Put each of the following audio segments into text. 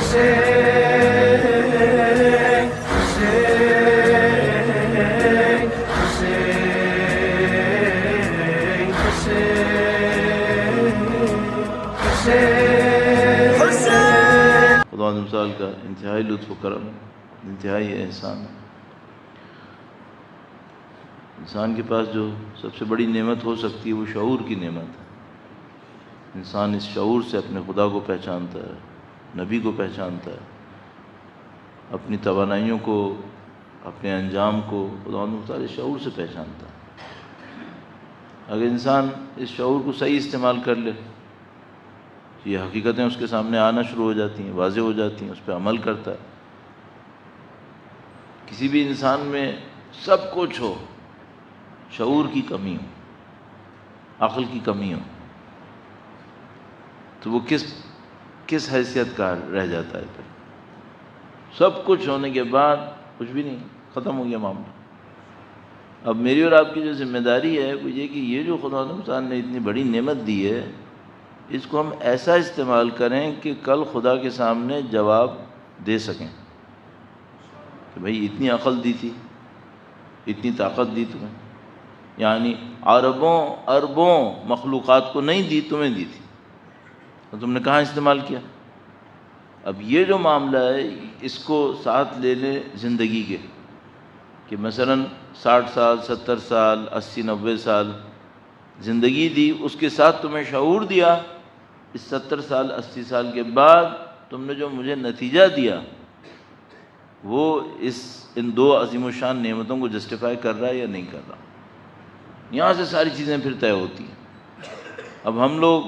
خدا مثال کا انتہائی لطف و کرم، انتہائی احسان۔ انسان کے پاس جو سب سے بڑی نعمت ہو سکتی ہے وہ شعور کی نعمت ہے۔ انسان اس شعور سے اپنے خدا کو پہچانتا ہے، نبی کو پہچانتا ہے، اپنی توانائیوں کو، اپنے انجام کو خدا مختار شعور سے پہچانتا ہے۔ اگر انسان اس شعور کو صحیح استعمال کر لے، یہ حقیقتیں اس کے سامنے آنا شروع ہو جاتی ہیں، واضح ہو جاتی ہیں، اس پہ عمل کرتا ہے۔ کسی بھی انسان میں سب کچھ ہو، شعور کی کمی ہو، عقل کی کمی ہو، تو وہ کس حیثیت کا رہ جاتا ہے پھر؟ سب کچھ ہونے کے بعد کچھ بھی نہیں، ختم ہو گیا معاملہ۔ اب میری اور آپ کی جو ذمہ داری ہے وہ یہ کہ یہ جو خدا نے اتنی بڑی نعمت دی ہے، اس کو ہم ایسا استعمال کریں کہ کل خدا کے سامنے جواب دے سکیں کہ بھئی اتنی عقل دی تھی، اتنی طاقت دی تمہیں، یعنی اربوں اربوں مخلوقات کو نہیں دی، تمہیں دی تھی، تو تم نے کہاں استعمال کیا؟ اب یہ جو معاملہ ہے اس کو ساتھ لے لیں زندگی کے، کہ مثلا 60 سال 70 سال 80 90 سال زندگی دی، اس کے ساتھ تمہیں شعور دیا، اس 70 سال 80 سال کے بعد تم نے جو مجھے نتیجہ دیا وہ ان دو عظیم الشان نعمتوں کو جسٹیفائی کر رہا ہے یا نہیں کر رہا۔ یہاں سے ساری چیزیں پھر طے ہوتی ہیں۔ اب ہم لوگ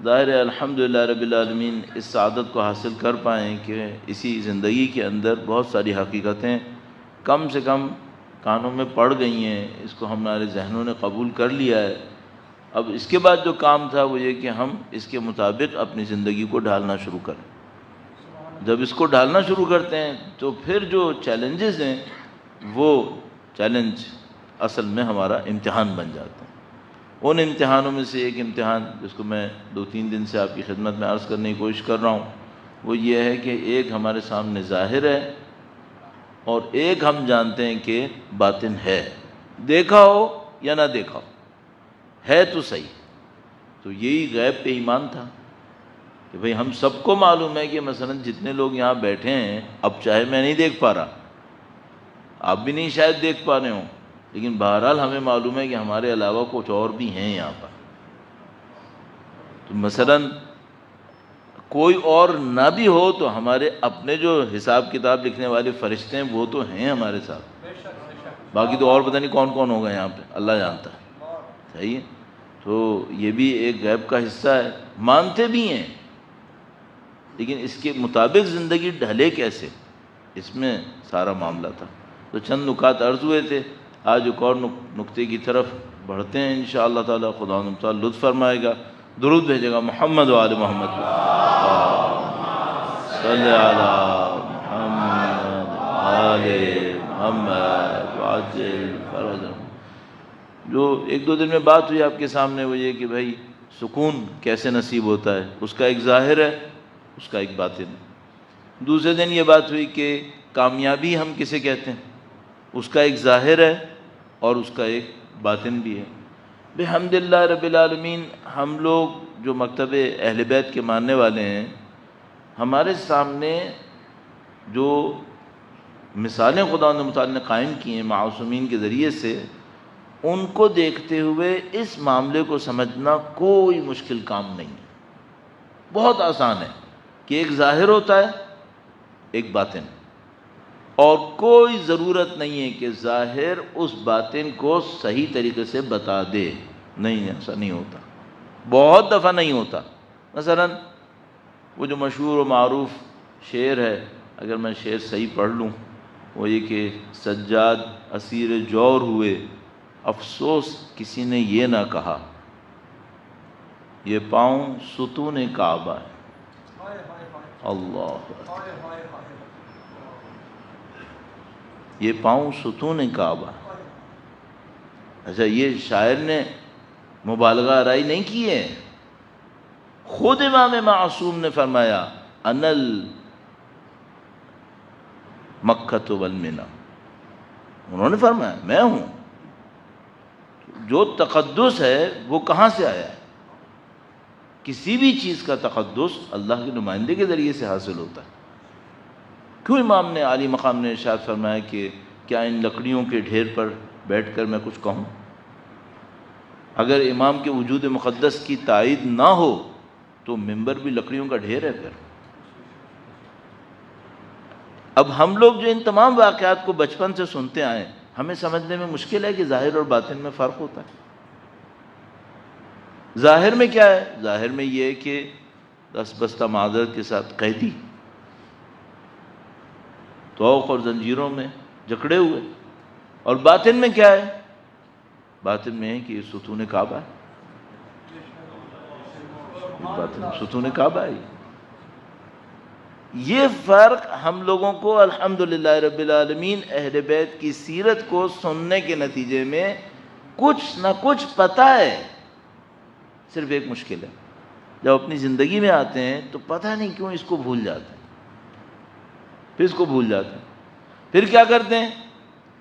ظاہر ہے الحمدللہ رب العالمین اس سعادت کو حاصل کر پائیں کہ اسی زندگی کے اندر بہت ساری حقیقتیں کم سے کم کانوں میں پڑ گئی ہیں، اس کو ہمارے ذہنوں نے قبول کر لیا ہے۔ اب اس کے بعد جو کام تھا وہ یہ کہ ہم اس کے مطابق اپنی زندگی کو ڈھالنا شروع کریں۔ جب اس کو ڈھالنا شروع کرتے ہیں تو پھر جو چیلنجز ہیں وہ چیلنج اصل میں ہمارا امتحان بن جاتے ہیں۔ ان امتحانوں میں سے ایک امتحان جس کو میں 2-3 دن سے آپ کی خدمت میں عرض کرنے کی کوشش کر رہا ہوں وہ یہ ہے کہ ایک ہمارے سامنے ظاہر ہے اور ایک ہم جانتے ہیں کہ باطن ہے، دیکھا ہو یا نہ دیکھا ہو، ہے تو صحیح۔ تو یہی غیب پہ ایمان تھا کہ بھئی ہم سب کو معلوم ہے کہ مثلا جتنے لوگ یہاں بیٹھے ہیں، اب چاہے میں نہیں دیکھ پا رہا، آپ بھی نہیں شاید دیکھ پا رہے ہوں، لیکن بہرحال ہمیں معلوم ہے کہ ہمارے علاوہ کچھ اور بھی ہیں یہاں پر۔ تو مثلا کوئی اور نہ بھی ہو تو ہمارے اپنے جو حساب کتاب لکھنے والے فرشتے ہیں وہ تو ہیں ہمارے ساتھ، باقی تو اور پتہ نہیں کون کون ہوگا یہاں پہ، اللہ جانتا ہے، صحیح ہے۔ تو یہ بھی ایک غیب کا حصہ ہے، مانتے بھی ہیں، لیکن اس کے مطابق زندگی ڈھلے کیسے، اس میں سارا معاملہ تھا۔ تو چند نکات عرض ہوئے تھے، آج ایک اور نکتے کی طرف بڑھتے ہیں انشاءاللہ تعالی۔ خدا تعالی لطف فرمائے گا، درود بھیجے گا محمد و آل محمد صلی علی محمد آل محمد وعجل فرجهم۔ جو 1-2 دن میں بات ہوئی آپ کے سامنے وہ یہ کہ بھائی سکون کیسے نصیب ہوتا ہے، اس کا ایک ظاہر ہے، اس کا ایک باطن ہے۔ دوسرے دن یہ بات ہوئی کہ کامیابی ہم کسے کہتے ہیں، اس کا ایک ظاہر ہے اور اس کا ایک باطن بھی ہے۔ بحمدللہ رب العالمین ہم لوگ جو مکتب اہل بیت کے ماننے والے ہیں، ہمارے سامنے جو مثالیں خدا متعال نے قائم کی ہیں معصومین کے ذریعے سے، ان کو دیکھتے ہوئے اس معاملے کو سمجھنا کوئی مشکل کام نہیں ہے، بہت آسان ہے کہ ایک ظاہر ہوتا ہے ایک باطن، اور کوئی ضرورت نہیں ہے کہ ظاہر اس باطن کو صحیح طریقے سے بتا دے، نہیں، ایسا نہیں ہوتا، بہت دفعہ نہیں ہوتا۔ مثلا وہ جو مشہور و معروف شعر ہے، اگر میں شعر صحیح پڑھ لوں، وہ یہ کہ سجاد اسیر جور ہوئے، افسوس کسی نے یہ نہ کہا، یہ پاؤں ستون کعبہ ہے۔ اللہ، یہ پاؤں ستون کعبہ۔ اچھا، یہ شاعر نے مبالغہ آرائی نہیں کی ہے، خود امام معصوم نے فرمایا انل مکۃ والمنى، انہوں نے فرمایا میں ہوں۔ جو تقدس ہے وہ کہاں سے آیا ہے؟ کسی بھی چیز کا تقدس اللہ کے نمائندے کے ذریعے سے حاصل ہوتا ہے۔ کیوں امام نے عالی مقام نے ارشاد فرمایا کہ کیا ان لکڑیوں کے ڈھیر پر بیٹھ کر میں کچھ کہوں؟ اگر امام کے وجود مقدس کی تائید نہ ہو تو منبر بھی لکڑیوں کا ڈھیر ہے پھر۔ اب ہم لوگ جو ان تمام واقعات کو بچپن سے سنتے آئے، ہمیں سمجھنے میں مشکل ہے کہ ظاہر اور باطن میں فرق ہوتا ہے۔ ظاہر میں کیا ہے؟ ظاہر میں یہ ہے کہ دس بستہ معذرت کے ساتھ قیدی طوق اور زنجیروں میں جکڑے ہوئے، اور باطن میں کیا ہے؟ باطن میں ہے کہ یہ ستون کعبہ ہے، باطن میں ستون کعبہ ہے۔ یہ فرق ہم لوگوں کو الحمدللہ رب العالمین اہل بیت کی سیرت کو سننے کے نتیجے میں کچھ نہ کچھ پتہ ہے۔ صرف ایک مشکل ہے، جب اپنی زندگی میں آتے ہیں تو پتہ نہیں کیوں اس کو بھول جاتے ہیں، پھر اس کو بھول جاتے ہیں۔ پھر کیا کرتے ہیں؟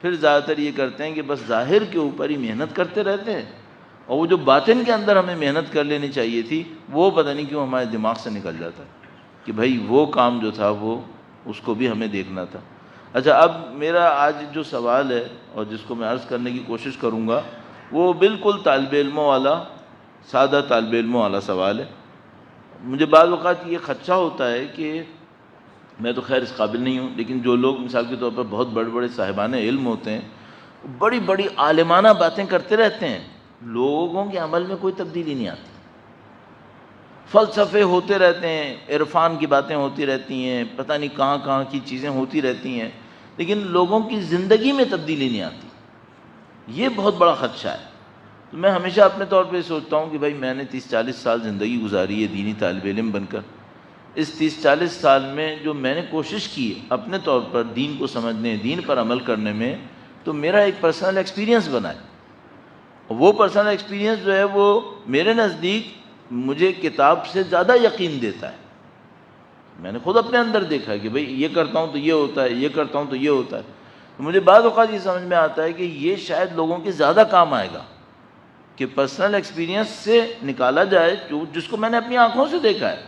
پھر زیادہ تر یہ کرتے ہیں کہ بس ظاہر کے اوپر ہی محنت کرتے رہتے ہیں، اور وہ جو باطن کے اندر ہمیں محنت کر لینی چاہیے تھی وہ پتہ نہیں کیوں ہمارے دماغ سے نکل جاتا ہے کہ بھائی وہ کام جو تھا وہ اس کو بھی ہمیں دیکھنا تھا۔ اچھا، اب میرا آج جو سوال ہے اور جس کو میں عرض کرنے کی کوشش کروں گا وہ بالکل طالب علموں والا، سادہ طالب علموں والا سوال ہے۔ مجھے بعض اوقات یہ خدشہ ہوتا ہے کہ میں تو خیر اس قابل نہیں ہوں، لیکن جو لوگ مثال کے طور پر بہت بڑے بڑے صاحبان علم ہوتے ہیں، بڑی بڑی عالمانہ باتیں کرتے رہتے ہیں، لوگوں کے عمل میں کوئی تبدیلی نہیں آتی، فلسفے ہوتے رہتے ہیں، عرفان کی باتیں ہوتی رہتی ہیں، پتہ نہیں کہاں کہاں کی چیزیں ہوتی رہتی ہیں، لیکن لوگوں کی زندگی میں تبدیلی نہیں آتی۔ یہ بہت بڑا خدشہ ہے۔ تو میں ہمیشہ اپنے طور پہ سوچتا ہوں کہ بھائی میں نے 30-40 سال زندگی گزاری ہے دینی طالب علم بن کر۔ اس 30-40 سال میں جو میں نے کوشش کی اپنے طور پر دین کو سمجھنے، دین پر عمل کرنے میں، تو میرا ایک پرسنل ایکسپیرینس بنا ہے۔ وہ پرسنل ایکسپیرینس جو ہے وہ میرے نزدیک مجھے کتاب سے زیادہ یقین دیتا ہے۔ میں نے خود اپنے اندر دیکھا ہے کہ بھئی یہ کرتا ہوں تو یہ ہوتا ہے، یہ کرتا ہوں تو یہ ہوتا ہے۔ تو مجھے بعض اوقات یہ سمجھ میں آتا ہے کہ یہ شاید لوگوں کے زیادہ کام آئے گا کہ پرسنل ایکسپیرینس سے نکالا جائے جس کو میں نے اپنی آنکھوں سے دیکھا ہے۔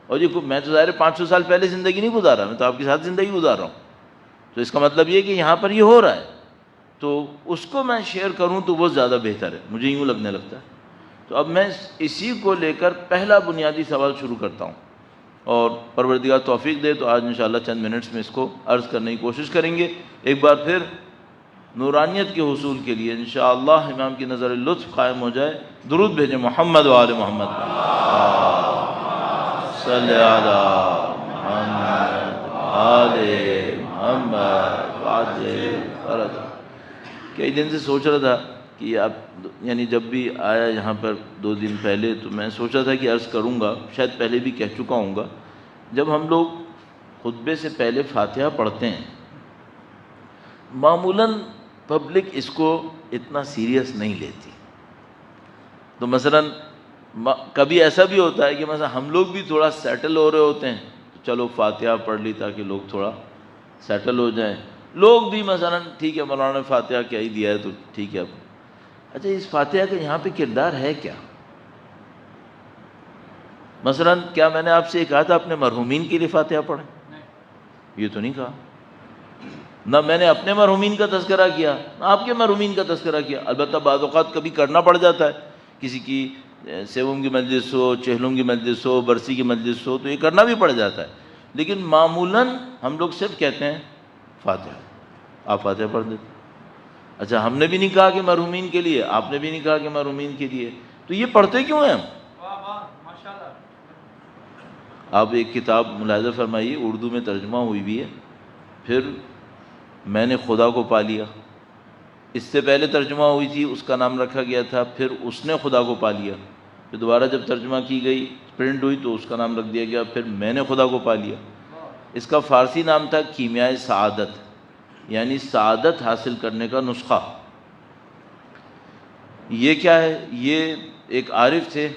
اور یہ میں تو ظاہر 500 سال پہلے زندگی نہیں گزارا، میں تو آپ کے ساتھ زندگی گزار رہا ہوں، تو اس کا مطلب یہ کہ یہاں پر یہ ہو رہا ہے، تو اس کو میں شیئر کروں تو وہ زیادہ بہتر ہے، مجھے یوں لگنے لگتا ہے۔ تو اب میں اسی کو لے کر پہلا بنیادی سوال شروع کرتا ہوں، اور پروردگار توفیق دے تو آج انشاءاللہ چند منٹس میں اس کو عرض کرنے کی کوشش کریں گے۔ ایک بار پھر نورانیت کے حصول کے لیے انشاءاللہ امام کی نظر لطف قائم ہو جائے، درود بھیجیں محمد و آل محمد، صلی علی محمد آل محمد وعجل فرج۔ کئی دن سے سوچ رہا تھا کہ آپ یعنی جب بھی آیا یہاں پر 2 دن پہلے تو میں سوچا تھا کہ عرض کروں گا، شاید پہلے بھی کہہ چکا ہوں گا، جب ہم لوگ خطبے سے پہلے فاتحہ پڑھتے ہیں معمولاً پبلک اس کو اتنا سیریس نہیں لیتی۔ تو مثلاً کبھی ایسا بھی ہوتا ہے کہ مثلا ہم لوگ بھی تھوڑا سیٹل ہو رہے ہوتے ہیں تو چلو فاتحہ پڑھ لی تاکہ لوگ تھوڑا سیٹل ہو جائیں، لوگ بھی مثلا ٹھیک ہے مولانا نے فاتحہ کیا ہی دیا ہے تو ٹھیک ہے۔ اب اچھا، اس فاتحہ کا یہاں پہ کردار ہے کیا؟ مثلا کیا میں نے آپ سے یہ کہا تھا اپنے مرحومین کے لیے فاتحہ پڑھیں؟ یہ تو نہیں کہا۔ نہ میں نے اپنے مرحومین کا تذکرہ کیا، نہ آپ کے مرحومین کا تذکرہ کیا۔ البتہ بعض اوقات کبھی کرنا پڑ جاتا ہے، کسی کی سیوم کی مجلس ہو، چہلم کی مجلس ہو، برسی کی مجلس ہو تو یہ کرنا بھی پڑ جاتا ہے، لیکن معمولاً ہم لوگ صرف کہتے ہیں فاتحہ، آپ فاتحہ پڑھ دیتے۔ اچھا، ہم نے بھی نہیں کہا کہ مرحومین کے لیے، آپ نے بھی نہیں کہا کہ مرحومین کے لیے، تو یہ پڑھتے کیوں ہیں ہم؟ آپ ایک کتاب ملاحظہ فرمائیے، اردو میں ترجمہ ہوئی بھی ہے، پھر میں نے خدا کو پا لیا، اس سے پہلے ترجمہ ہوئی تھی اس کا نام رکھا گیا تھا پھر اس نے خدا کو پا لیا، پھر دوبارہ جب ترجمہ کی گئی پرنٹ ہوئی تو اس کا نام رکھ دیا گیا پھر میں نے خدا کو پا لیا۔ اس کا فارسی نام تھا کیمیائے سعادت، یعنی سعادت حاصل کرنے کا نسخہ۔ یہ کیا ہے؟ یہ ایک عارف تھے،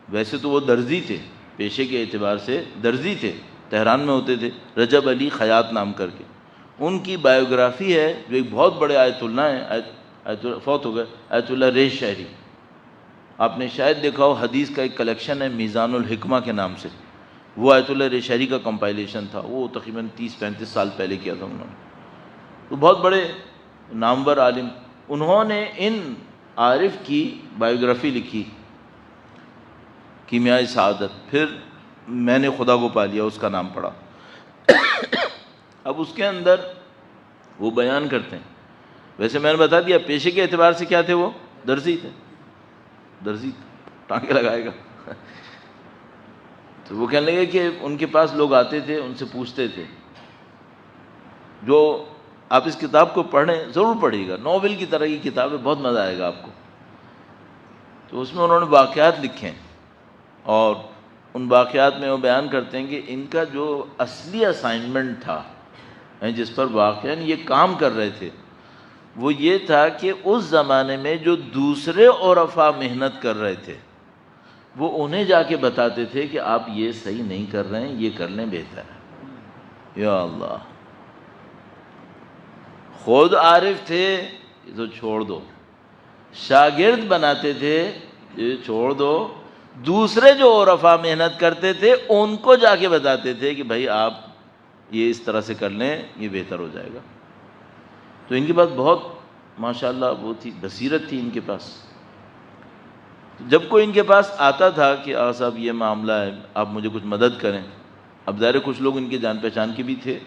ویسے تو وہ درزی تھے، پیشے کے اعتبار سے درزی تھے، تہران میں ہوتے تھے، رجب علی خیاط نام کر کے، ان کی بایوگرافی ہے جو ایک بہت بڑے آیت اللہ ہیں، فوت ہو گئے، آیت اللہ ریش شہری. آپ نے شاید دیکھا ہو حدیث کا ایک کلیکشن ہے میزان الحکمہ کے نام سے، وہ آیت اللہ ریش شہری کا کمپائلیشن تھا، وہ تقریباً 30-35 سال پہلے کیا تھا انہوں نے. تو بہت بڑے نامور عالم، انہوں نے ان عارف کی بایوگرافی لکھی، کیمیائے سعادت. پھر میں نے خدا کو پا لیا اس کا نام پڑھا. اب اس کے اندر وہ بیان کرتے ہیں، ویسے میں نے بتا دیا پیشے کے اعتبار سے کیا تھے، وہ درزی تھے، درزی ٹانکے لگائے گا. تو وہ کہنے لگے کہ ان کے پاس لوگ آتے تھے، ان سے پوچھتے تھے، جو آپ اس کتاب کو پڑھیں، ضرور پڑھیے گا، ناول کی طرح کی کتاب ہے، بہت مزہ آئے گا آپ کو. تو اس میں انہوں نے واقعات لکھے ہیں، اور ان واقعات میں وہ بیان کرتے ہیں کہ ان کا جو اصلی اسائنمنٹ تھا، جس پر واقعاً یہ کام کر رہے تھے، وہ یہ تھا کہ اس زمانے میں جو دوسرے عرفاء محنت کر رہے تھے، وہ انہیں جا کے بتاتے تھے کہ آپ یہ صحیح نہیں کر رہے ہیں، یہ کر لیں بہتر ہے. یا اللہ، خود عارف تھے تو چھوڑ دو، شاگرد بناتے تھے یہ چھوڑ دو، دوسرے جو عرفاء محنت کرتے تھے ان کو جا کے بتاتے تھے کہ بھائی آپ یہ اس طرح سے کر لیں، یہ بہتر ہو جائے گا. تو ان کے پاس بہت ماشاءاللہ وہ تھی، بصیرت تھی ان کے پاس. جب کوئی ان کے پاس آتا تھا کہ آقا صاحب یہ معاملہ ہے، آپ مجھے کچھ مدد کریں. اب ظاہر کچھ لوگ ان کے جان پہچان کے بھی تھے،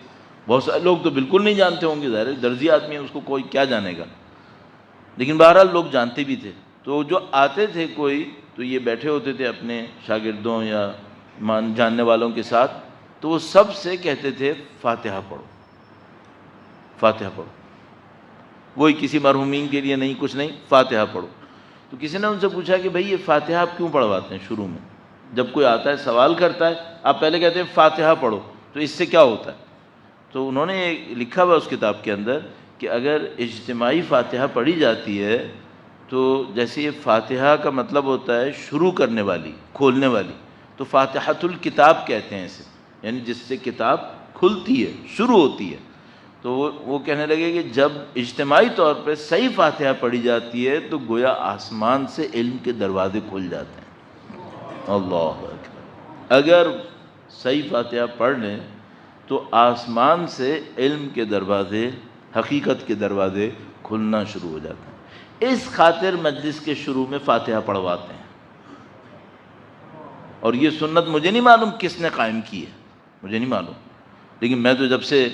بہت سارے لوگ تو بالکل نہیں جانتے ہوں گے، ظاہر درزی آدمی ہے، اس کو کوئی کیا جانے گا، لیکن بہرحال لوگ جانتے بھی تھے. تو جو آتے تھے کوئی، تو یہ بیٹھے ہوتے تھے اپنے شاگردوں یا جاننے والوں کے ساتھ، تو وہ سب سے کہتے تھے فاتحہ پڑھو، فاتحہ پڑھو. وہی کسی مرحومین کے لیے نہیں، کچھ نہیں، فاتحہ پڑھو. تو کسی نے ان سے پوچھا کہ بھئی یہ فاتحہ آپ کیوں پڑھواتے ہیں شروع میں؟ جب کوئی آتا ہے سوال کرتا ہے، آپ پہلے کہتے ہیں فاتحہ پڑھو، تو اس سے کیا ہوتا ہے؟ تو انہوں نے لکھا ہوا اس کتاب کے اندر کہ اگر اجتماعی فاتحہ پڑھی جاتی ہے تو جیسے یہ فاتحہ کا مطلب ہوتا ہے شروع کرنے والی، کھولنے والی، تو فاتحۃ الکتاب کہتے ہیں اسے، یعنی جس سے کتاب کھلتی ہے، شروع ہوتی ہے. تو وہ کہنے لگے کہ جب اجتماعی طور پہ صحیح فاتحہ پڑھی جاتی ہے تو گویا آسمان سے علم کے دروازے کھل جاتے ہیں. اللہ اکبر، اگر صحیح فاتحہ پڑھ لیں تو آسمان سے علم کے دروازے، حقیقت کے دروازے کھلنا شروع ہو جاتے ہیں. اس خاطر مجلس کے شروع میں فاتحہ پڑھواتے ہیں. اور یہ سنت مجھے نہیں معلوم کس نے قائم کی ہے، مجھے نہیں معلوم، لیکن میں تو جب سے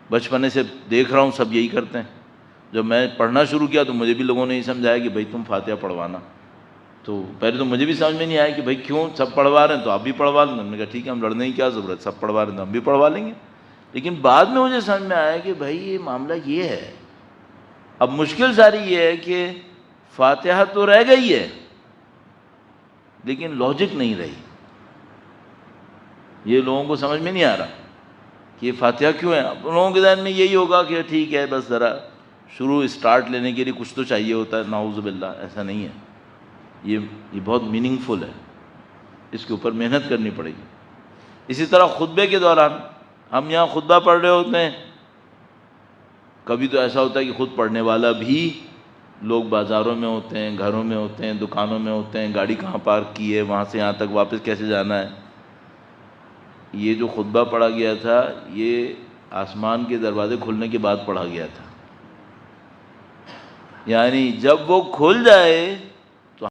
بچپنے سے دیکھ رہا ہوں سب یہی کرتے ہیں. جب میں پڑھنا شروع کیا تو مجھے بھی لوگوں نے یہ سمجھایا کہ بھائی تم فاتحہ پڑھوانا. تو پہلے تو مجھے بھی سمجھ میں نہیں آیا کہ بھائی کیوں، سب پڑھوا رہے ہیں تو آپ بھی پڑھوا لیں. ہم نے کہا ٹھیک ہے، ہم لڑنے کی کیا ضرورت، سب پڑھوا رہے ہیں تو ہم بھی پڑھوا لیں گے. لیکن بعد میں مجھے سمجھ میں آیا کہ بھائی یہ معاملہ یہ ہے. اب مشکل ساری یہ ہے کہ فاتحہ تو رہ گئی ہے لیکن لاجک نہیں رہی. یہ لوگوں کو سمجھ میں نہیں آ رہا کہ یہ فاتحہ کیوں ہے. اب لوگوں کے ذہن میں یہی ہوگا کہ ٹھیک ہے بس ذرا شروع اسٹارٹ لینے کے لیے کچھ تو چاہیے ہوتا ہے. نعوذ باللہ، ایسا نہیں ہے. یہ بہت میننگ فل ہے، اس کے اوپر محنت کرنی پڑے گی. اسی طرح خطبے کے دوران ہم یہاں خطبہ پڑھ رہے ہوتے ہیں، کبھی تو ایسا ہوتا ہے کہ خود پڑھنے والا بھی لوگ بازاروں میں ہوتے ہیں، گھروں میں ہوتے ہیں، دکانوں میں ہوتے ہیں، گاڑی کہاں پارک کی ہے، وہاں سے یہاں تک واپس کیسے جانا ہے. یہ جو خطبہ پڑھا گیا تھا یہ آسمان کے دروازے کھلنے کے بعد پڑھا گیا تھا. یعنی جب وہ کھل جائے